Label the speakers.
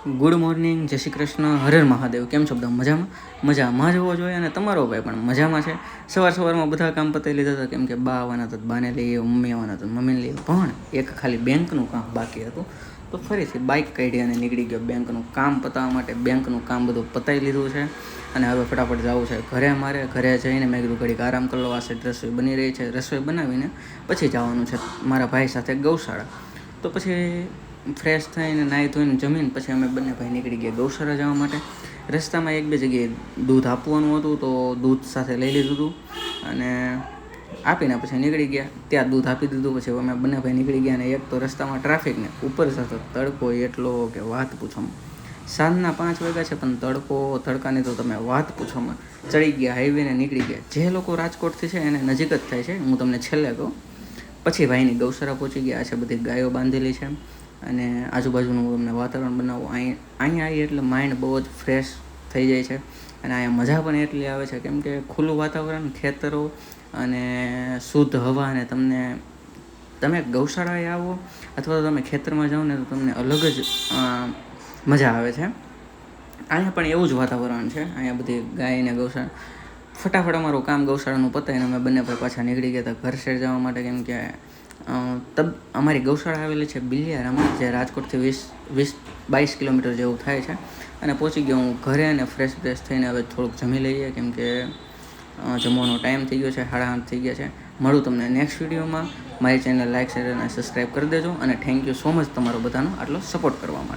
Speaker 1: Good morning, જય શ્રી કૃષ્ણ, હર હર મહાદેવ. કેમ છો બધા? મજામાં જ હોવો જોઈએ. અને તમારો ભાઈ પણ મજામાં છે. સવારમાં બધા કામ પતાવી લીધા હતા, કેમ કે બા આવવાના હતા, બાને લઈએ, મમ્મી આવવાના હતા, મમ્મીને લઈએ. પણ એક ખાલી બેંકનું કામ બાકી હતું, તો ફરીથી બાઇક કાઢી અને નીકળી ગયો બેંકનું કામ પતાવવા માટે. બેંકનું કામ બધું પતાવી લીધું છે અને હવે ફટાફટ જવું છે ઘરે. મારે ઘરે જઈને મેં કીધું ઘડીક આરામ કરી લો. આ સાઈડ રસોઈ બની રહી છે, રસોઈ બનાવીને પછી જવાનું છે મારા ભાઈ સાથે ગૌશાળા. તો પછી ફ્રેશ થઈને નાહી ધોઈને જમીને પછી અમે બંને ભાઈ નીકળી ગયા ગૌશાળા જવા માટે. રસ્તામાં એક બે જગ્યાએ દૂધ આપવાનું હતું, તો દૂધ સાથે લઈ લીધું હતું અને આપીને પછી નીકળી ગયા. ત્યાં દૂધ આપી દીધું. પછી અમે બંને ભાઈ નીકળી ગયા. અને એક તો રસ્તામાં ટ્રાફિકને ઉપર સાથે તડકો એટલો કે વાત પૂછોમાં. સાંજના 5 વાગ્યા છે પણ તડકાની તો તમે વાત પૂછોમાં. ચડી ગયા હાઈવેને, નીકળી ગયા. જે લોકો રાજકોટથી છે એને નજીક જ થાય છે, હું તમને છેલ્લે કહું. પછી ભાઈની ગૌશાળા પહોંચી ગયા છે. બધી ગાયો બાંધેલી છે અને આજુબાજુનું તમને વાતાવરણ બનાવવું. અહીંયા આવી એટલે માઇન્ડ બહુ જ ફ્રેશ થઈ જાય છે. અને અહીંયા મજા પણ એટલી આવે છે, કેમ કે ખુલ્લું વાતાવરણ, ખેતરો અને શુદ્ધ હવા. અને તમે ગૌશાળાએ આવો અથવા તો તમે ખેતરમાં જાઓ ને તો તમને અલગ જ મજા આવે છે. અહીંયા પણ એવું જ વાતાવરણ છે. અહીંયા બધી ગાયને ગૌશાળા. ફટાફટ અમારું કામ ગૌશાળાનું પતાવીને અમે બંને ભાઈ પાછા નીકળી ગયા હતા ઘર સાઈડ જવા માટે. કેમ કે અમારી ગૌશાળા આવેલી છે બિલિયારામાં, જે રાજકોટથી 20-22 કિલોમીટર જેવું થાય છે. અને પહોંચી ગયો હું ઘરે અને ફ્રેશ થઈને હવે થોડુંક જમી લઈએ, કેમ કે જમવાનો ટાઈમ થઈ ગયો છે, 8:30 થઈ ગયા છે. મળું તમને નેક્સ્ટ વિડીયોમાં. મારી ચેનલ લાઈક, શેર અને સબસ્ક્રાઈબ કરી દેજો. અને થેન્ક યુ સો મચ તમારો બધાનો આટલો સપોર્ટ કરવા માટે.